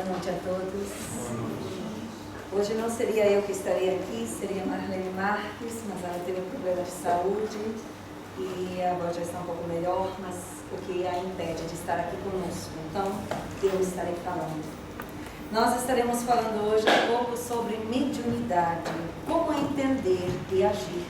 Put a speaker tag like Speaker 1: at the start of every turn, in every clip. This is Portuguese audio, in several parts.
Speaker 1: Boa noite a todos. Hoje não seria eu que estaria aqui, seria Marlene Marques, mas ela teve um problema de saúde e agora já está um pouco melhor, mas o que a impede de estar aqui conosco. Então, eu estarei falando. Nós estaremos falando hoje um pouco sobre mediunidade, como entender e agir.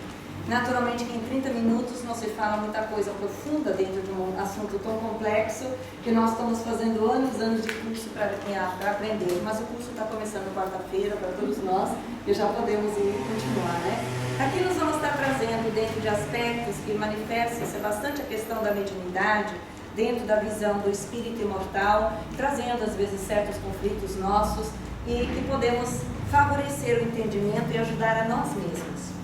Speaker 1: Naturalmente que em 30 minutos não se fala muita coisa profunda dentro de um assunto tão complexo que nós estamos fazendo anos de curso para aprender, mas o curso está começando quarta-feira para todos nós e já podemos ir continuar, né? Aqui nós vamos estar trazendo dentro de aspectos que manifestam-se bastante a questão da mediunidade, dentro da visão do espírito imortal, trazendo às vezes certos conflitos nossos e que podemos favorecer o entendimento e ajudar a nós mesmos.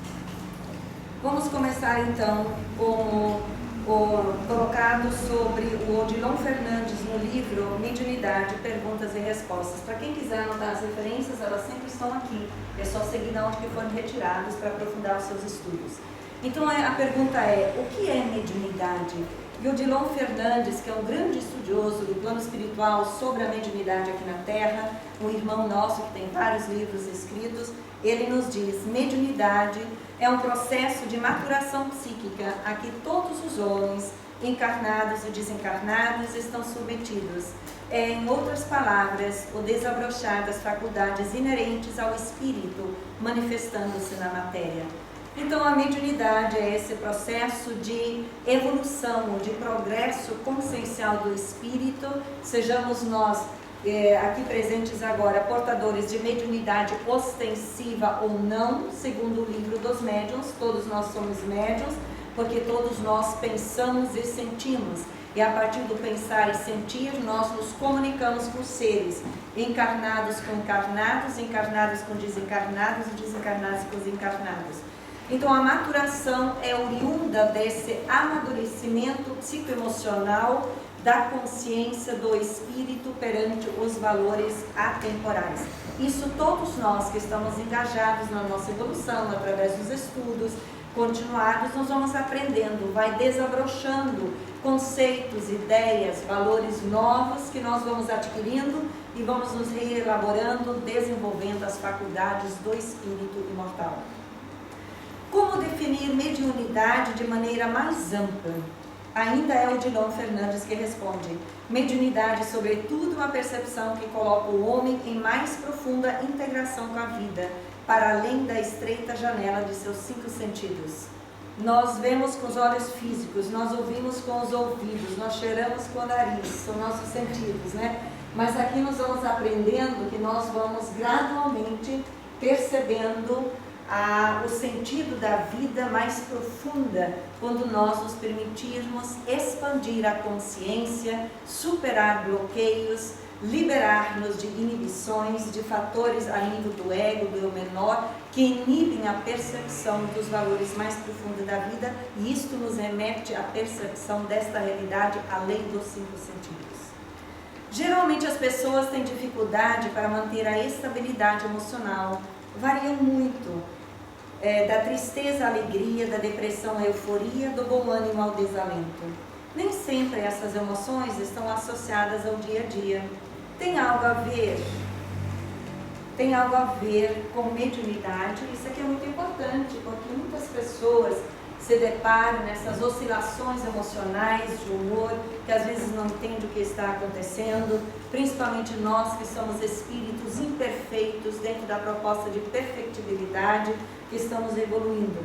Speaker 1: Vamos começar então com o colocado sobre o Odilon Fernandes no livro Mediunidade, Perguntas e Respostas. Para quem quiser anotar as referências, elas sempre estão aqui. É só seguir de onde que foram retirados para aprofundar os seus estudos. Então a pergunta é, o que é mediunidade? E o Odilon Fernandes, que é um grande estudioso do plano espiritual sobre a mediunidade aqui na Terra, um irmão nosso que tem vários livros escritos, ele nos diz, mediunidade é um processo de maturação psíquica a que todos os homens, encarnados e desencarnados, estão submetidos. É, em outras palavras, o desabrochar das faculdades inerentes ao espírito, manifestando-se na matéria. Então, a mediunidade é esse processo de evolução, de progresso consciencial do espírito, sejamos nós aqui presentes agora, portadores de mediunidade ostensiva ou não, segundo o livro dos médiuns, todos nós somos médiuns, porque todos nós pensamos e sentimos, e a partir do pensar e sentir, nós nos comunicamos com seres, encarnados com encarnados, encarnados com desencarnados e desencarnados com desencarnados. Então a maturação é oriunda desse amadurecimento psicoemocional da consciência do espírito perante os valores atemporais. Isso todos nós que estamos engajados na nossa evolução, através dos estudos continuados, nós vamos aprendendo, vai desabrochando conceitos, ideias, valores novos que nós vamos adquirindo e vamos nos reelaborando, desenvolvendo as faculdades do espírito imortal. Como definir mediunidade de maneira mais ampla? Ainda é o Odilon Fernandes que responde. Mediunidade, sobretudo, uma percepção que coloca o homem em mais profunda integração com a vida, para além da estreita janela de seus 5 sentidos. Nós vemos com os olhos físicos, nós ouvimos com os ouvidos, nós cheiramos com o nariz, são nossos sentidos, né? Mas aqui nós vamos aprendendo que nós vamos gradualmente percebendo o sentido da vida mais profunda, quando nós nos permitirmos expandir a consciência, superar bloqueios, liberar-nos de inibições, de fatores a nível do ego, do eu menor, que inibem a percepção dos valores mais profundos da vida, e isto nos remete à percepção desta realidade além dos 5 sentidos. Geralmente as pessoas têm dificuldade para manter a estabilidade emocional, variam muito. Da tristeza à alegria, da depressão à euforia, do bom ânimo ao desalento. Nem sempre essas emoções estão associadas ao dia a dia. Tem algo a ver com mediunidade. Isso aqui é muito importante, porque muitas pessoas se deparam nessas oscilações emocionais de humor, que às vezes não entendem o que está acontecendo, principalmente nós que somos espíritos imperfeitos dentro da proposta de perfectibilidade, que estamos evoluindo.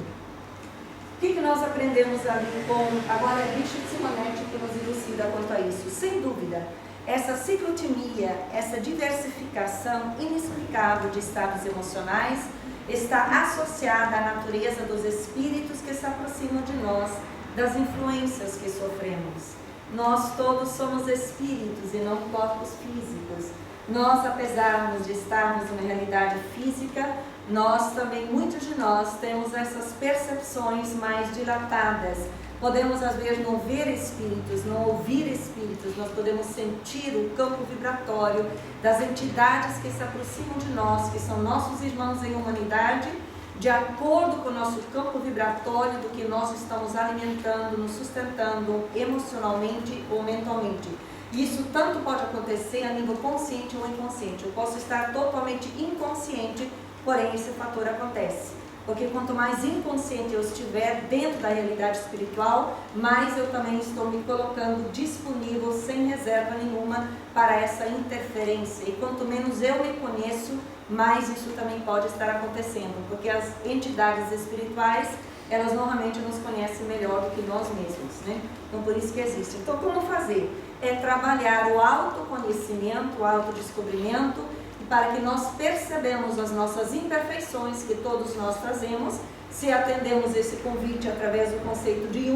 Speaker 1: O que nós aprendemos ali com, agora é Richard Simonetti que nos elucida quanto a isso? Sem dúvida, essa ciclotimia, essa diversificação inexplicável de estados emocionais está associada à natureza dos espíritos que se aproximam de nós, das influências que sofremos. Nós todos somos espíritos e não corpos físicos. Nós, apesar de estarmos numa realidade física, nós também, muitos de nós, temos essas percepções mais dilatadas. Podemos, às vezes, não ver espíritos, não ouvir espíritos, nós podemos sentir o campo vibratório das entidades que se aproximam de nós, que são nossos irmãos em humanidade, de acordo com o nosso campo vibratório do que nós estamos alimentando, nos sustentando emocionalmente ou mentalmente. Isso tanto pode acontecer a nível consciente ou inconsciente. Eu posso estar totalmente inconsciente, porém esse fator acontece. Porque quanto mais inconsciente eu estiver dentro da realidade espiritual, mais eu também estou me colocando disponível, sem reserva nenhuma, para essa interferência. E quanto menos eu me conheço, mais isso também pode estar acontecendo. Porque as entidades espirituais, elas normalmente nos conhecem melhor do que nós mesmos, né? Então por isso que existe. Então como fazer? É trabalhar o autoconhecimento, o autodescobrimento, para que nós percebamos as nossas imperfeições que todos nós trazemos, se atendemos esse convite através do conceito de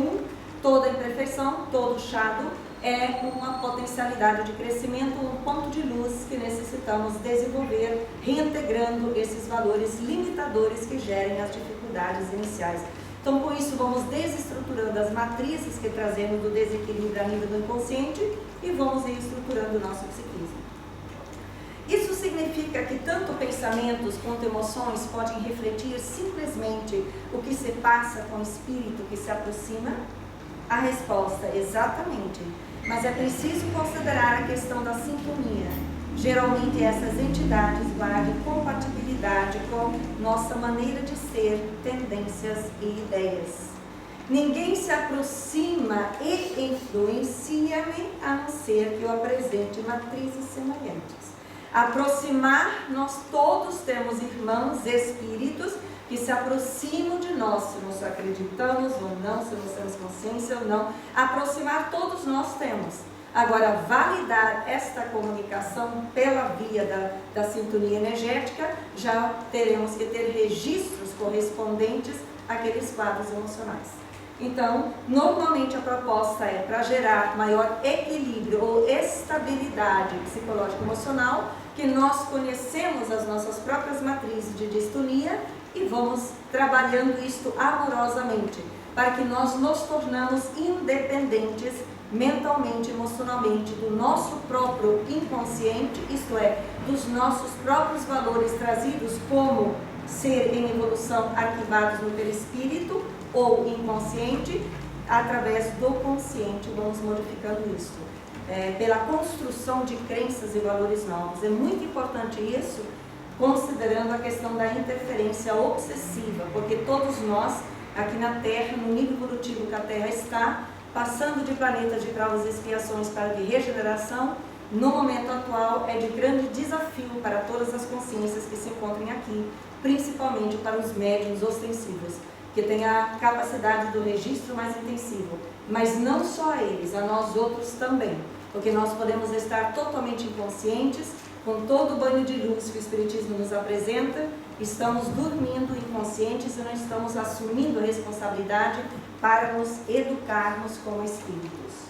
Speaker 1: toda imperfeição, todo chado, é uma potencialidade de crescimento, um ponto de luz que necessitamos desenvolver, reintegrando esses valores limitadores que gerem as dificuldades iniciais. Então, por isso, vamos desestruturando as matrizes que trazemos do desequilíbrio a nível do inconsciente e vamos reestruturando o nosso psiquismo. Isso significa que tanto pensamentos quanto emoções podem refletir simplesmente o que se passa com o espírito que se aproxima? A resposta é exatamente, mas é preciso considerar a questão da sintonia. Geralmente essas entidades guardam compatibilidade com nossa maneira de ser, tendências e ideias. Ninguém se aproxima e influencia-me a não ser que eu apresente matrizes semelhantes. Aproximar, nós todos temos irmãos, espíritos, que se aproximam de nós, se nós acreditamos ou não, se nós temos consciência ou não. Aproximar todos nós temos. Agora, validar esta comunicação pela via da sintonia energética, já teremos que ter registros correspondentes àqueles quadros emocionais. Então, normalmente a proposta é para gerar maior equilíbrio ou estabilidade psicológica emocional, que nós conhecemos as nossas próprias matrizes de distonia e vamos trabalhando isto amorosamente, para que nós nos tornamos independentes mentalmente, emocionalmente, do nosso próprio inconsciente, isto é, dos nossos próprios valores trazidos como ser em evolução arquivados no perispírito ou inconsciente, através do consciente, vamos modificando isso, pela construção de crenças e valores novos. É muito importante isso, considerando a questão da interferência obsessiva, porque todos nós, aqui na Terra, no nível evolutivo que a Terra está, passando de planetas de provas e expiações para de regeneração, no momento atual é de grande desafio para todas as consciências que se encontrem aqui, principalmente para os médiuns ostensivos, que têm a capacidade do registro mais intensivo, mas não só a eles, a nós outros também, porque nós podemos estar totalmente inconscientes, com todo o banho de luz que o Espiritismo nos apresenta, estamos dormindo inconscientes e não estamos assumindo a responsabilidade para nos educarmos como espíritos.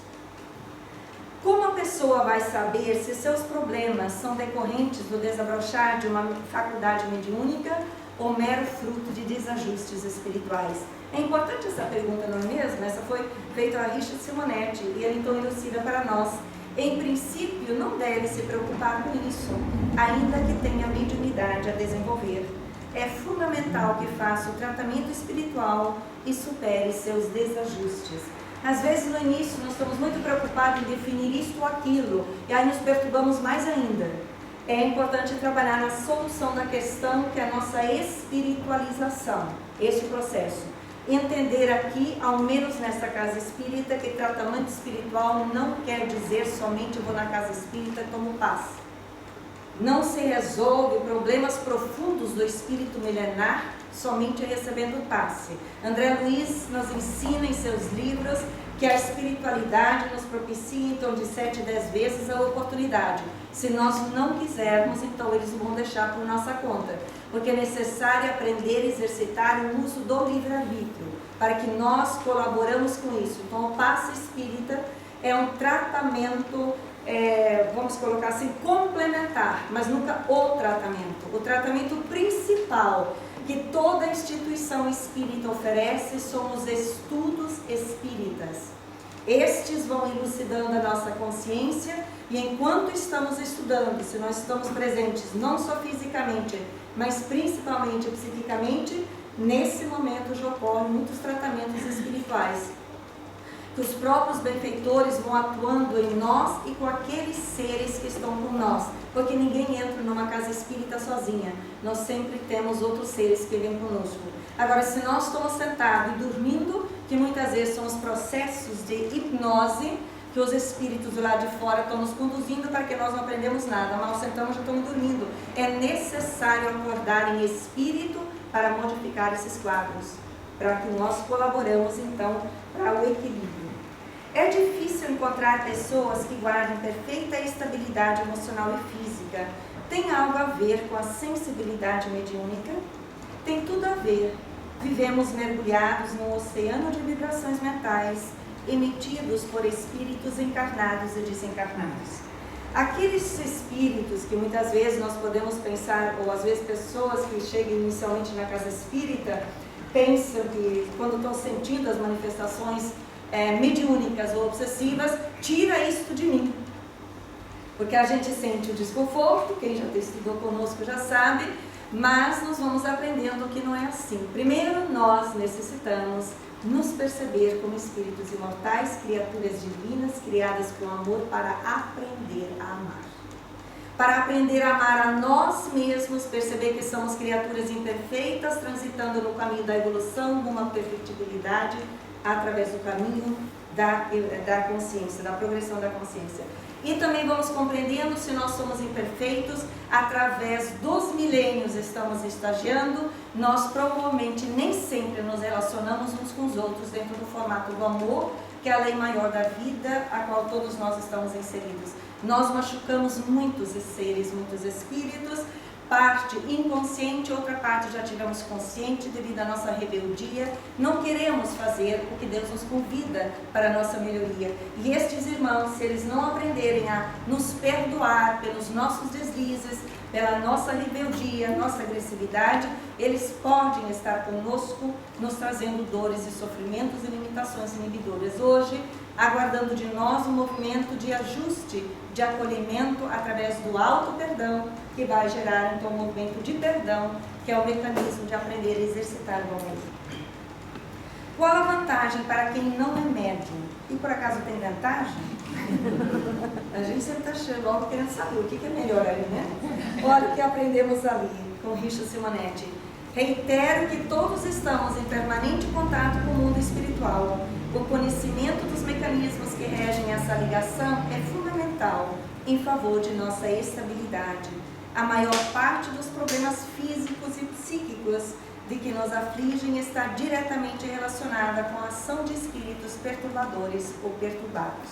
Speaker 1: Como a pessoa vai saber se seus problemas são decorrentes do desabrochar de uma faculdade mediúnica ou mero fruto de desajustes espirituais? É importante essa pergunta, não é mesmo? Essa foi feita a Richard Simonetti e ele então elucida para nós. Em princípio, não deve se preocupar com isso, ainda que tenha mediunidade a desenvolver. É fundamental que faça o tratamento espiritual e supere seus desajustes. Às vezes, no início, nós estamos muito preocupados em definir isto ou aquilo, e aí nos perturbamos mais ainda. É importante trabalhar na solução da questão, que é a nossa espiritualização, este processo. Entender aqui, ao menos nessa casa espírita, que tratamento espiritual não quer dizer somente vou na casa espírita e tomo paz. Não se resolve problemas profundos do espírito milenar somente recebendo passe. André Luiz nos ensina em seus livros que a espiritualidade nos propicia em torno de 7 a 10 vezes a oportunidade. Se nós não quisermos, então eles vão deixar por nossa conta, porque é necessário aprender e exercitar o uso do livre-arbítrio, para que nós colaboramos com isso. Então o passe espírita é um tratamento, vamos colocar assim, complementar, mas nunca o tratamento. O tratamento principal que toda instituição espírita oferece são os estudos espíritas. Estes vão elucidando a nossa consciência e enquanto estamos estudando, se nós estamos presentes não só fisicamente, mas principalmente psiquicamente, nesse momento já ocorrem muitos tratamentos espirituais. que os próprios benfeitores vão atuando em nós e com aqueles seres que estão com nós, porque ninguém entra numa casa espírita sozinha, nós sempre temos outros seres que vêm conosco. Agora, se nós estamos sentados e dormindo, que muitas vezes são os processos de hipnose, que os espíritos do lado de fora estão nos conduzindo para que nós não aprendemos nada, mal sentamos, já estamos dormindo. É necessário acordar em espírito para modificar esses quadros, para que nós colaboramos então para o equilíbrio. É difícil encontrar pessoas que guardem perfeita estabilidade emocional e física. Tem algo a ver com a sensibilidade mediúnica? Tem tudo a ver. Vivemos mergulhados num oceano de vibrações mentais, emitidos por espíritos encarnados e desencarnados. Aqueles espíritos que muitas vezes nós podemos pensar, ou às vezes pessoas que chegam inicialmente na casa espírita, pensam que quando estão sentindo as manifestações mediúnicas ou obsessivas, tira isto de mim. Porque a gente sente o desconforto, quem já estudou conosco já sabe, mas nós vamos aprendendo que não é assim. Primeiro, nós necessitamos nos perceber como espíritos imortais, criaturas divinas, criadas com amor para aprender a amar. Para aprender a amar a nós mesmos, perceber que somos criaturas imperfeitas, transitando no caminho da evolução, rumo à perfectibilidade, através do caminho da consciência, da progressão da consciência. E também vamos compreendendo se nós somos imperfeitos, através dos milênios estamos estagiando, nós provavelmente nem sempre nos relacionamos uns com os outros dentro do formato do amor, que é a lei maior da vida, a qual todos nós estamos inseridos. Nós machucamos muitos seres, muitos espíritos, parte inconsciente, outra parte já tivemos consciente devido à nossa rebeldia. Não queremos fazer o que Deus nos convida para a nossa melhoria. E estes irmãos, se eles não aprenderem a nos perdoar pelos nossos deslizes, pela nossa rebeldia, nossa agressividade, eles podem estar conosco, nos trazendo dores e sofrimentos e limitações inibidoras. Hoje, aguardando de nós um movimento de ajuste, de acolhimento através do auto-perdão, que vai gerar então um movimento de perdão, que é o mecanismo de aprender a exercitar o amor. Qual a vantagem para quem não é médium? E por acaso tem vantagem? A gente sempre está logo querendo saber o que é melhor ali, né? Olha o que aprendemos ali com Richard Simonetti. Reitero que todos estamos em permanente contato com o mundo espiritual. O conhecimento dos mecanismos que regem essa ligação é fundamental em favor de nossa estabilidade. A maior parte dos problemas físicos e psíquicos de que nos afligem está diretamente relacionada com a ação de espíritos perturbadores ou perturbados.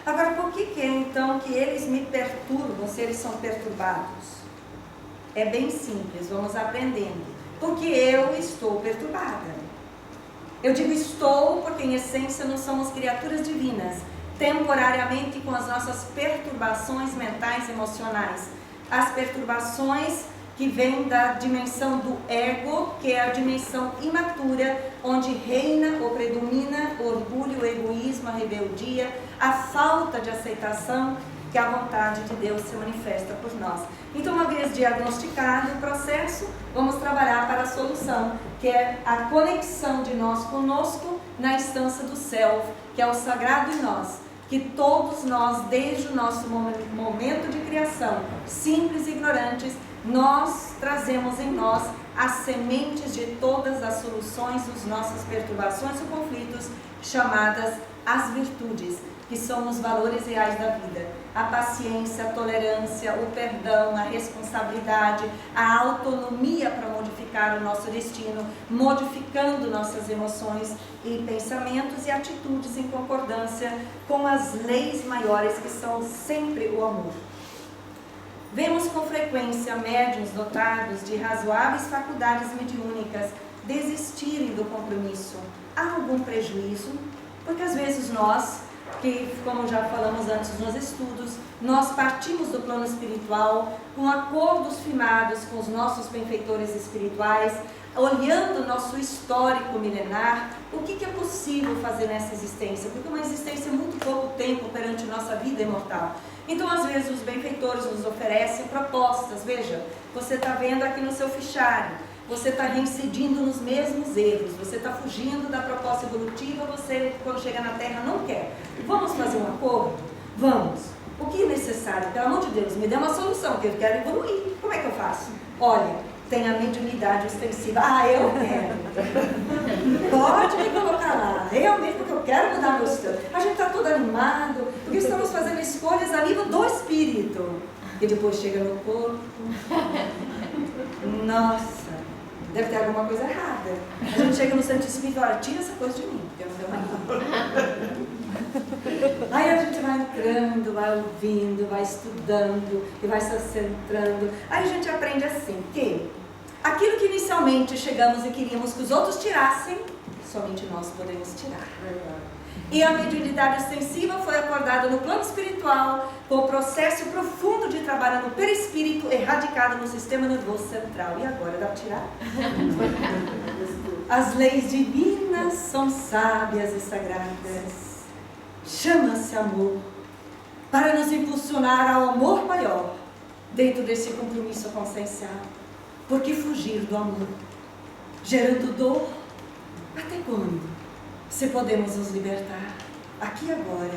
Speaker 1: Agora, por que é então que eles me perturbam se eles são perturbados? É bem simples, vamos aprendendo. Porque eu estou perturbada. Eu digo estou porque em essência nós somos criaturas divinas, temporariamente com as nossas perturbações mentais e emocionais. As perturbações que vêm da dimensão do ego, que é a dimensão imatura, onde reina ou predomina o orgulho, o egoísmo, a rebeldia, a falta de aceitação, que a vontade de Deus se manifesta por nós. Então, uma vez diagnosticado o processo, vamos trabalhar para a solução, que é a conexão de nós conosco na instância do Self, que é o sagrado em nós, que todos nós, desde o nosso momento de criação, simples e ignorantes, nós trazemos em nós as sementes de todas as soluções das nossas perturbações e conflitos, chamadas as virtudes, que são os valores reais da vida. A paciência, a tolerância, o perdão, a responsabilidade, a autonomia para modificar o nosso destino, modificando nossas emoções e pensamentos e atitudes em concordância com as leis maiores que são sempre o amor. Vemos com frequência médiuns dotados de razoáveis faculdades mediúnicas desistirem do compromisso. Há algum prejuízo? Porque às vezes nós, que como já falamos antes nos estudos, nós partimos do plano espiritual com acordos firmados com os nossos benfeitores espirituais, olhando o nosso histórico milenar, o que é possível fazer nessa existência, porque uma existência é muito pouco tempo perante nossa vida imortal. Então, às vezes, os benfeitores nos oferecem propostas. Veja, você está vendo aqui no seu fichário, você está reincidindo nos mesmos erros, você está fugindo da proposta evolutiva, você, quando chega na Terra, não quer. Vamos fazer um acordo? Vamos. O que é necessário? Pelo amor de Deus, me dê uma solução, que eu quero evoluir. Como é que eu faço? Olha, tem a mediunidade ostensiva. Ah, eu quero. Pode me colocar lá. Realmente, porque eu quero mudar meu estado. A gente está todo animado, porque estamos fazendo escolhas a nível do espírito. E depois chega no corpo. Nossa, deve ter alguma coisa errada. A gente chega no centro espiritual, tira essa coisa de mim, porque eu não deu mais. Aí a gente vai entrando, vai ouvindo, vai estudando e vai se centrando. Aí a gente aprende assim, que aquilo que inicialmente chegamos e queríamos que os outros tirassem, somente nós podemos tirar. E a mediunidade ostensiva foi acordada no plano espiritual, com o processo profundo de trabalho no perispírito, erradicado no sistema nervoso central. E agora dá para tirar? As leis divinas são sábias e sagradas. Chama-se amor, para nos impulsionar ao amor maior, dentro desse compromisso consciencial. Porque fugir do amor, gerando dor, até quando? Se podemos nos libertar, aqui agora,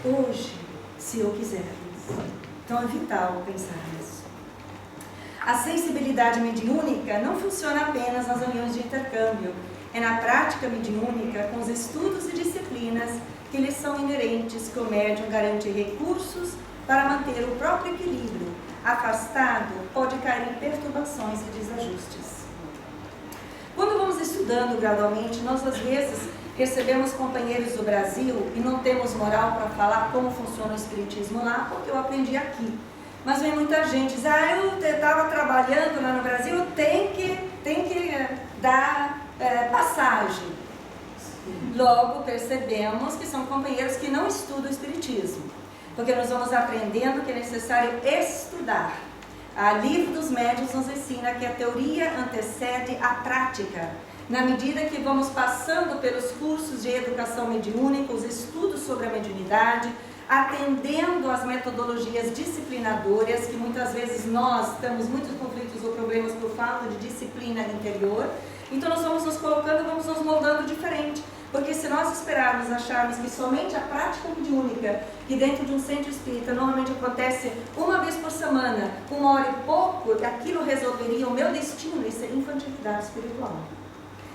Speaker 1: hoje, se eu quisermos. Então é vital pensar nisso. A sensibilidade mediúnica não funciona apenas nas reuniões de intercâmbio, é na prática mediúnica, com os estudos e disciplinas que lhes são inerentes, que o médium garante recursos para manter o próprio equilíbrio. Afastado, pode cair em perturbações e desajustes. Quando vamos estudando gradualmente, nós às vezes recebemos companheiros do Brasil e não temos moral para falar como funciona o espiritismo lá, porque eu aprendi aqui. Mas vem muita gente diz, eu estava trabalhando lá no Brasil, tem que dar passagem. Logo percebemos que são companheiros que não estudam o espiritismo, porque nós vamos aprendendo que é necessário estudar. O livro dos médiuns nos ensina que a teoria antecede a prática. Na medida que vamos passando pelos cursos de educação mediúnica, os estudos sobre a mediunidade, atendendo às metodologias disciplinadoras, que muitas vezes nós temos muitos conflitos ou problemas por falta de disciplina interior, então nós vamos nos colocando, vamos nos moldando diferente. Porque se nós esperarmos, acharmos que somente a prática mediúnica, que dentro de um centro espírita normalmente acontece uma vez por semana, 1 hora e pouco, aquilo resolveria o meu destino, isso é infantilidade espiritual.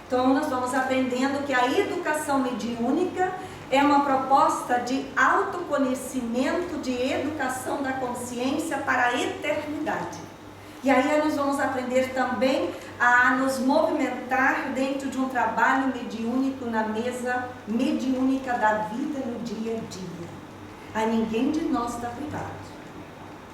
Speaker 1: Então nós vamos aprendendo que a educação mediúnica é uma proposta de autoconhecimento, de educação da consciência para a eternidade. E aí nós vamos aprender também a nos movimentar dentro de um trabalho mediúnico na mesa mediúnica da vida no dia a dia. A ninguém de nós está privado.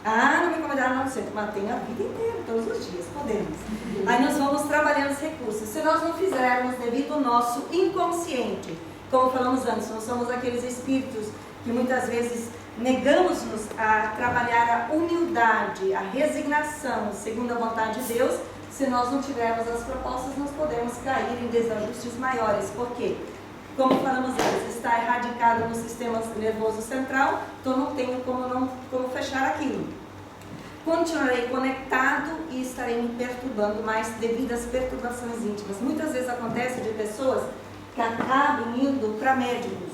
Speaker 1: Não me convidaram no centro, mas tem a vida inteira, todos os dias, podemos. Aí nós vamos trabalhando os recursos. Se nós não fizermos devido ao nosso inconsciente, como falamos antes, nós somos aqueles espíritos que muitas vezes negamos-nos a trabalhar a humildade, a resignação, segundo a vontade de Deus. Se nós não tivermos as propostas, nós podemos cair em desajustes maiores. Por quê? Como falamos antes, está erradicado no sistema nervoso central, então não tenho como fechar aquilo. Continuarei conectado e estarei me perturbando mais devido às perturbações íntimas. Muitas vezes acontece de pessoas que acabam indo para médicos,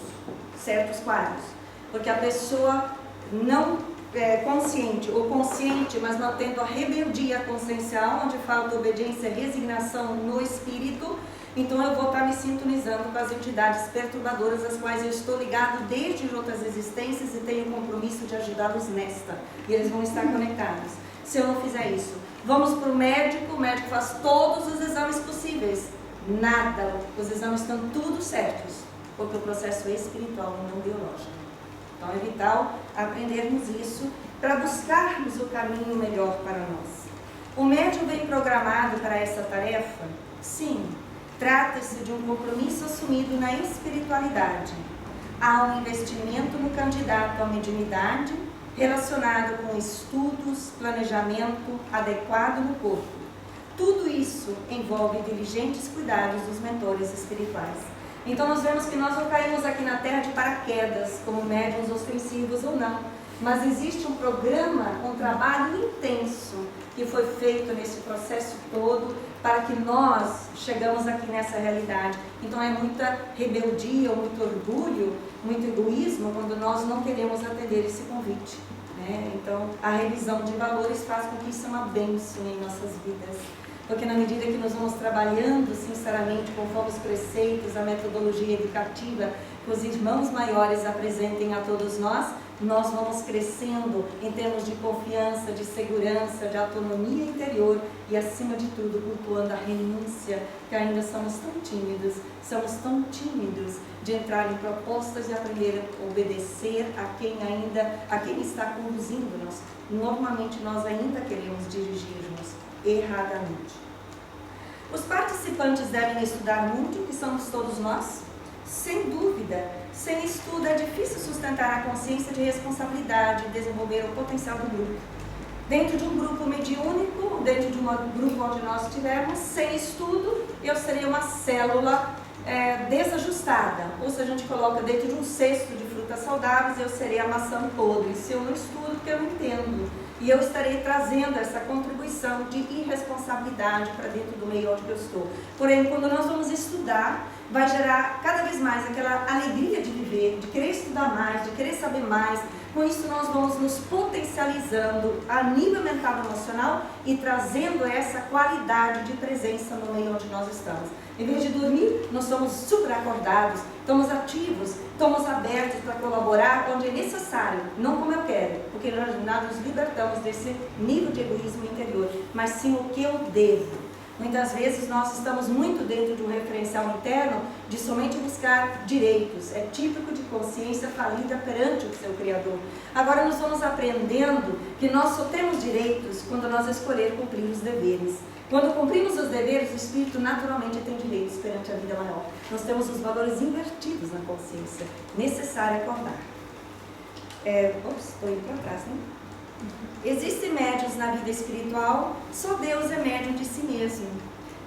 Speaker 1: certos quadros, porque a pessoa não é consciente ou consciente, mas não tendo a rebeldia consciencial, onde falta obediência e resignação no espírito, então eu vou estar me sintonizando com as entidades perturbadoras, as quais eu estou ligado desde outras existências e tenho o compromisso de ajudá-los nesta, e eles vão estar conectados. Se eu não fizer isso, vamos para o médico faz todos os exames possíveis, nada, os exames estão tudo certos, porque o processo é espiritual e não biológico. Então é vital aprendermos isso para buscarmos o caminho melhor para nós. O médium vem programado para essa tarefa? Sim. Trata-se de um compromisso assumido na espiritualidade. Há um investimento no candidato à mediunidade relacionado com estudos, planejamento adequado no corpo. Tudo isso envolve diligentes cuidados dos mentores espirituais. Então nós vemos que nós não caímos aqui na Terra de paraquedas, como médiuns ostensivos ou não. mas existe um programa, um trabalho intenso que foi feito nesse processo todo para que nós chegamos aqui nessa realidade. Então é muita rebeldia, muito orgulho, muito egoísmo quando nós não queremos atender esse convite, né? Então a revisão de valores faz com que isso é uma bênção em nossas vidas. Porque na medida que nós vamos trabalhando sinceramente conforme os preceitos, a metodologia educativa que os irmãos maiores apresentem a todos nós, nós vamos crescendo em termos de confiança, de segurança, de autonomia interior e, acima de tudo, cultuando a renúncia, que ainda somos tão tímidos de entrar em propostas e aprender a obedecer a quem está conduzindo-nos. Normalmente nós ainda queremos dirigir-nos erradamente. Os participantes devem estudar muito, que somos todos nós? Sem dúvida. Sem estudo é difícil sustentar a consciência de responsabilidade e desenvolver o potencial do grupo. Dentro de um grupo mediúnico, dentro de um grupo onde nós estivermos, sem estudo, eu seria uma célula desajustada. Ou se a gente coloca dentro de um cesto de frutas saudáveis, eu seria a maçã podre. Se eu não estudo, porque eu não entendo. E eu estarei trazendo essa contribuição de irresponsabilidade para dentro do meio onde eu estou. Porém, quando nós vamos estudar, vai gerar cada vez mais aquela alegria de viver, de querer estudar mais, de querer saber mais. Com isso nós vamos nos potencializando a nível mental e emocional e trazendo essa qualidade de presença no meio onde nós estamos. Em vez de dormir, nós somos super acordados, estamos ativos, estamos abertos para colaborar onde é necessário, não como eu quero, porque nós nos libertamos desse nível de egoísmo interior, mas sim o que eu devo. Muitas vezes nós estamos muito dentro de um referencial interno de somente buscar direitos. É típico de consciência falida perante o seu Criador. Agora nós vamos aprendendo que nós só temos direitos quando nós escolher cumprir os deveres. Quando cumprimos os deveres, o espírito naturalmente tem direitos perante a vida maior. Nós temos os valores invertidos na consciência. Necessário acordar. Estou indo para trás, né? Existem médiuns na vida espiritual, só Deus é médium de si mesmo.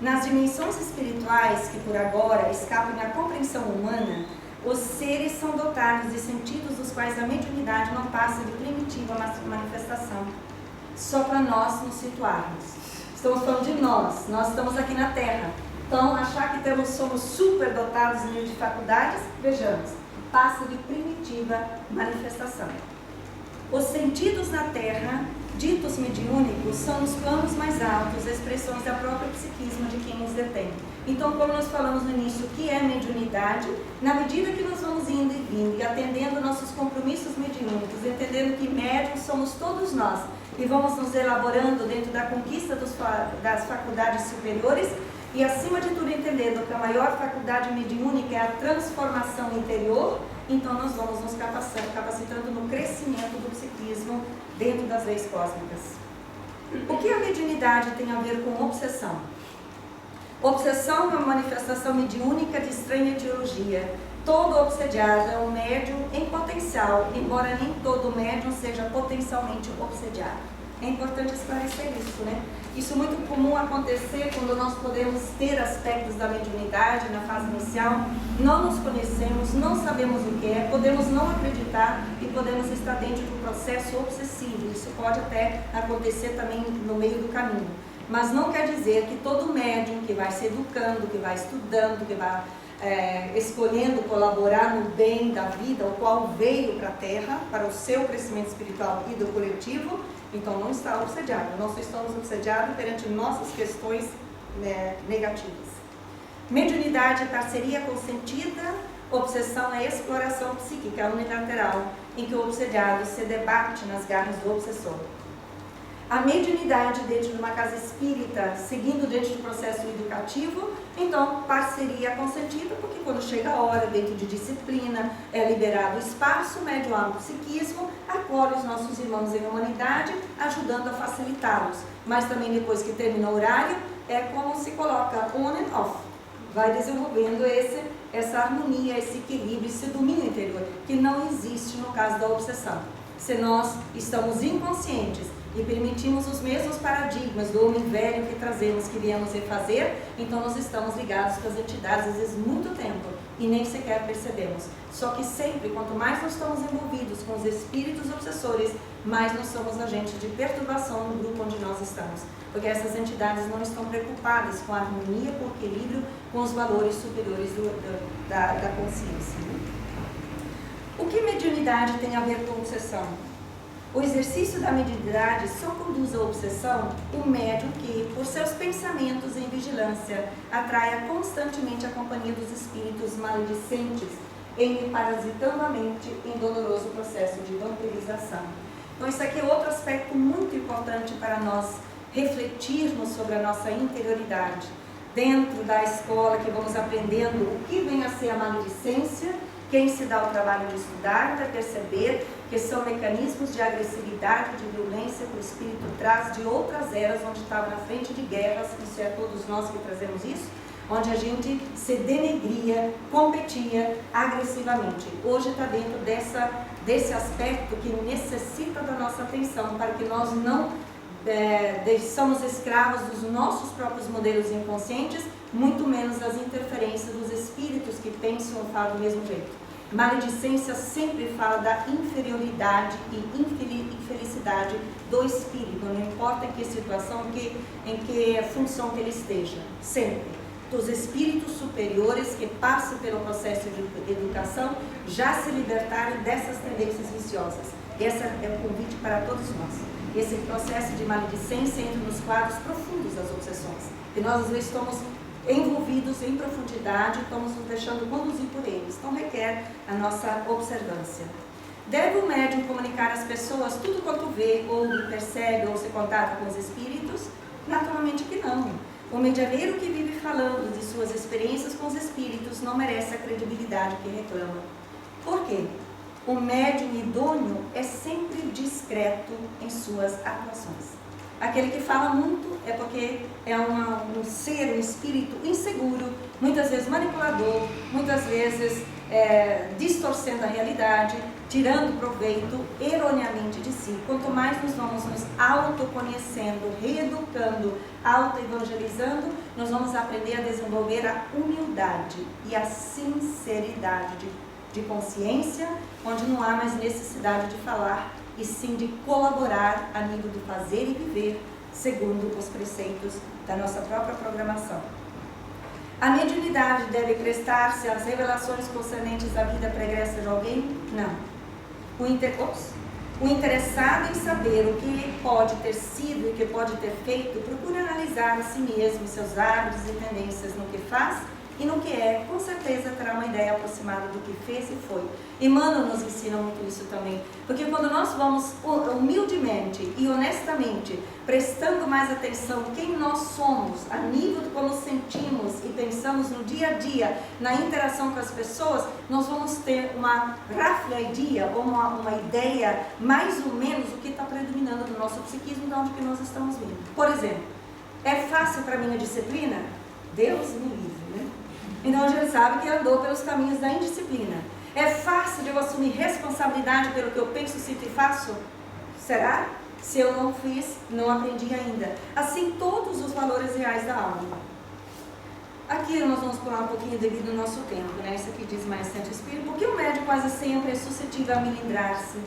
Speaker 1: Nas dimensões espirituais, que por agora escapam à compreensão humana, os seres são dotados de sentidos dos quais a mediunidade não passa de primitiva manifestação. Só para nós nos situarmos. Estamos falando de nós estamos aqui na Terra. Então, achar que somos super dotados em nível de faculdades, vejamos, passa de primitiva manifestação. Os sentidos na Terra, ditos mediúnicos, são nos planos mais altos, expressões da própria psiquismo de quem os detém. Então, como nós falamos no início, o que é mediunidade? Na medida que nós vamos indo e vindo e atendendo nossos compromissos mediúnicos, entendendo que médiuns somos todos nós, e vamos nos elaborando dentro da conquista das faculdades superiores, e acima de tudo entendendo que a maior faculdade mediúnica é a transformação interior, então nós vamos nos capacitando no crescimento do psiquismo dentro das leis cósmicas. O que a mediunidade tem a ver com obsessão? Obsessão é uma manifestação mediúnica de estranha etiologia. Todo obsediado é um médium em potencial, embora nem todo médium seja potencialmente obsediado. É importante esclarecer isso, né? Isso é muito comum acontecer quando nós podemos ter aspectos da mediunidade na fase inicial, não nos conhecemos, não sabemos o que é, podemos não acreditar e podemos estar dentro de um processo obsessivo. Isso pode até acontecer também no meio do caminho. Mas não quer dizer que todo médium que vai se educando, que vai estudando, que vai escolhendo colaborar no bem da vida, o qual veio para a Terra, para o seu crescimento espiritual e do coletivo, então não está obsediado. Nós estamos obsediados perante nossas questões negativas. Mediunidade é parceria consentida, obsessão é exploração psíquica unilateral, em que o obsediado se debate nas garras do obsessor. A mediunidade dentro de uma casa espírita, seguindo dentro do processo educativo, então parceria consentida, porque quando chega a hora, dentro de disciplina, é liberado o espaço, o médium abre o psiquismo, acolhe os nossos irmãos em humanidade, ajudando a facilitá-los. Mas também depois que termina o horário, é como se coloca on and off. Vai desenvolvendo essa harmonia, esse equilíbrio, esse domínio interior, que não existe no caso da obsessão. Se nós estamos inconscientes e permitimos os mesmos paradigmas do homem velho que trazemos, que viemos refazer, então nós estamos ligados com as entidades, às vezes muito tempo, e nem sequer percebemos. Só que sempre, quanto mais nós estamos envolvidos com os espíritos obsessores, mais nós somos agentes de perturbação no grupo onde nós estamos. Porque essas entidades não estão preocupadas com a harmonia, com o equilíbrio, com os valores superiores da consciência. O que mediunidade tem a ver com obsessão? O exercício da mediunidade só conduz à obsessão o médium que, por seus pensamentos em vigilância, atraia constantemente a companhia dos espíritos maledicentes, em parasitando a mente em doloroso processo de vampirização. Então, isso aqui é outro aspecto muito importante para nós refletirmos sobre a nossa interioridade. Dentro da escola, que vamos aprendendo o que vem a ser a maledicência, quem se dá o trabalho de estudar vai perceber que são mecanismos de agressividade, de violência que o espírito traz de outras eras, onde estava na frente de guerras, isso é todos nós que trazemos isso, onde a gente se denegria, competia agressivamente. Hoje está dentro desse aspecto que necessita da nossa atenção, para que nós não somos escravos dos nossos próprios modelos inconscientes, muito menos das interferências dos espíritos que pensam e falam do mesmo jeito. Maledicência sempre fala da inferioridade e infelicidade do espírito, não importa em que situação, em que função que ele esteja, sempre. Dos espíritos superiores que passam pelo processo de educação já se libertaram dessas tendências viciosas. Esse é o convite para todos nós. Esse processo de maledicência entra nos quadros profundos das obsessões. E nós, às vezes, estamos envolvidos em profundidade, estamos nos deixando conduzir por eles. Então, requer a nossa observância. Deve o médium comunicar às pessoas tudo quanto vê, ouve, percebe ou se contata com os espíritos? Naturalmente que não. O medianeiro que vive falando de suas experiências com os espíritos não merece a credibilidade que reclama. Por quê? O médium idôneo é sempre discreto em suas atuações. Aquele que fala muito é porque é um ser, um espírito inseguro, muitas vezes manipulador, muitas vezes distorcendo a realidade, tirando proveito erroneamente de si. Quanto mais nós vamos nos autoconhecendo, reeducando, autoevangelizando, nós vamos aprender a desenvolver a humildade e a sinceridade de consciência, onde não há mais necessidade de falar, e sim de colaborar a nível do fazer e viver, segundo os preceitos da nossa própria programação. A mediunidade deve prestar-se às revelações concernentes à vida pregressa de alguém? Não. O interessado em saber o que pode ter sido e o que pode ter feito, procura analisar a si mesmo, seus hábitos e tendências no que faz e no que é, com certeza terá uma ideia aproximada do que fez e foi. Emmanuel nos ensina muito isso também, porque quando nós vamos humildemente e honestamente prestando mais atenção quem nós somos, a nível de como sentimos e pensamos no dia a dia, na interação com as pessoas, nós vamos ter uma roughly idea, ou uma ideia mais ou menos do que está predominando do nosso psiquismo, de onde que nós estamos vindo. Por exemplo, é fácil para mim a disciplina? Deus me livre, né? Então a gente sabe que andou pelos caminhos da indisciplina. É fácil de eu assumir responsabilidade pelo que eu penso, sinto e faço? Será? Se eu não fiz, não aprendi ainda. Assim, todos os valores reais da alma. Aqui nós vamos pular um pouquinho devido ao nosso tempo, né? Isso aqui diz mais Santo Espírito. Porque o médium quase sempre é suscetível a melindrar-se.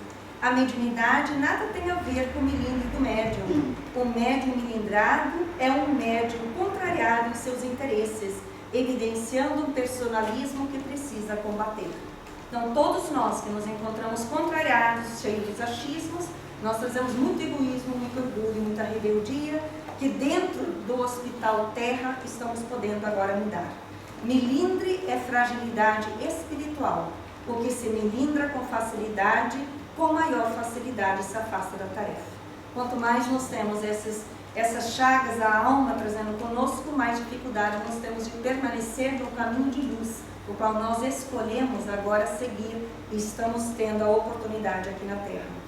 Speaker 1: A mediunidade nada tem a ver com o milindre do médium. O médium milindrado é um médium contrariado em seus interesses, evidenciando um personalismo que precisa combater. Então, todos nós que nos encontramos contrariados, cheios de achismos, nós trazemos muito egoísmo, muito orgulho, muita rebeldia, que dentro do hospital terra estamos podendo agora mudar. Melindre é fragilidade espiritual, o que se melindra com facilidade, com maior facilidade se afasta da tarefa. Quanto mais nós temos essas chagas da alma trazendo conosco, mais dificuldade nós temos de permanecer no caminho de luz, o qual nós escolhemos agora seguir e estamos tendo a oportunidade aqui na Terra.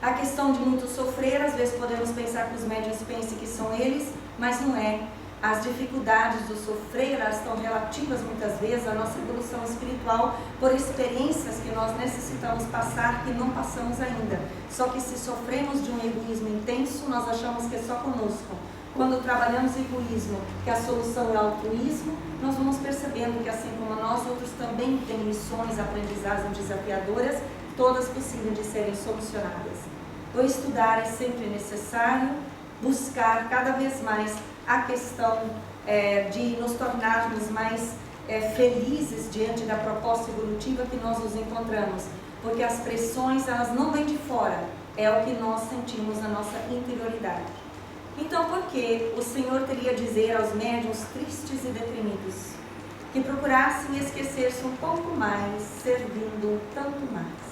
Speaker 1: A questão de muito sofrer, às vezes podemos pensar que os médiuns pensem que são eles, mas não é. As dificuldades do sofrer, elas estão relativas muitas vezes à nossa evolução espiritual por experiências que nós necessitamos passar que não passamos ainda. Só que se sofremos de um egoísmo intenso, nós achamos que é só conosco. Quando trabalhamos egoísmo, que a solução é o altruísmo, nós vamos percebendo que assim como nós outros também temos lições, aprendizagens desafiadoras, todas possíveis de serem solucionadas. O estudar é sempre necessário, buscar cada vez mais a questão de nos tornarmos mais felizes diante da proposta evolutiva que nós nos encontramos, porque as pressões, elas não vêm de fora, é o que nós sentimos na nossa interioridade. Então, por que o Senhor teria a dizer aos médiuns tristes e deprimidos que procurassem esquecer-se um pouco mais, servindo tanto mais?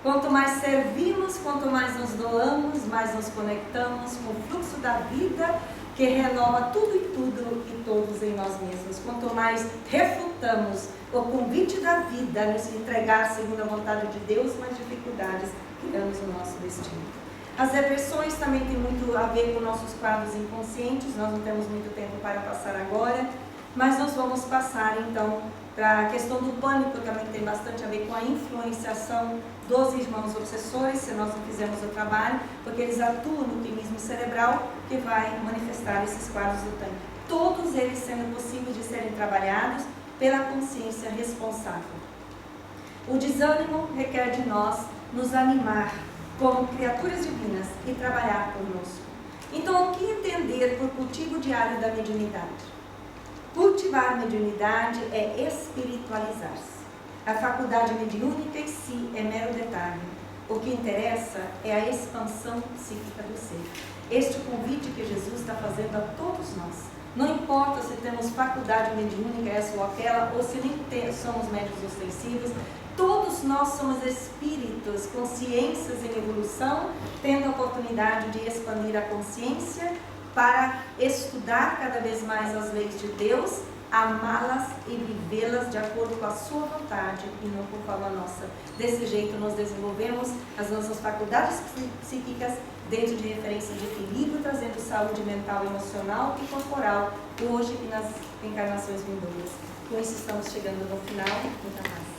Speaker 1: Quanto mais servimos, quanto mais nos doamos, mais nos conectamos com o fluxo da vida que renova tudo e tudo e todos em nós mesmos. Quanto mais refutamos o convite da vida a nos entregar segundo a vontade de Deus, mais dificuldades criamos no nosso destino. As depressões também têm muito a ver com nossos quadros inconscientes, nós não temos muito tempo para passar agora, mas nós vamos passar então para a questão do pânico, também tem bastante a ver com a influenciação dos irmãos obsessores, se nós não fizermos o trabalho, porque eles atuam no quimismo cerebral que vai manifestar esses quadros do pânico. Todos eles sendo possíveis de serem trabalhados pela consciência responsável. O desânimo requer de nós nos animar como criaturas divinas e trabalhar conosco. Então, o que entender por cultivo diário da mediunidade? Cultivar a mediunidade é espiritualizar-se. A faculdade mediúnica em si é mero detalhe. O que interessa é a expansão psíquica do ser. Este convite que Jesus está fazendo a todos nós. Não importa se temos faculdade mediúnica, essa ou aquela, ou se nem somos médiuns ostensivos, todos nós somos espíritos, consciências em evolução, tendo a oportunidade de expandir a consciência para estudar cada vez mais as leis de Deus, amá-las e vivê-las de acordo com a sua vontade e não conforme a nossa. Desse jeito nós desenvolvemos as nossas faculdades psíquicas dentro de referência de equilíbrio, trazendo saúde mental, emocional e corporal, hoje e nas encarnações vindouras. Com isso estamos chegando no final. Muita paz.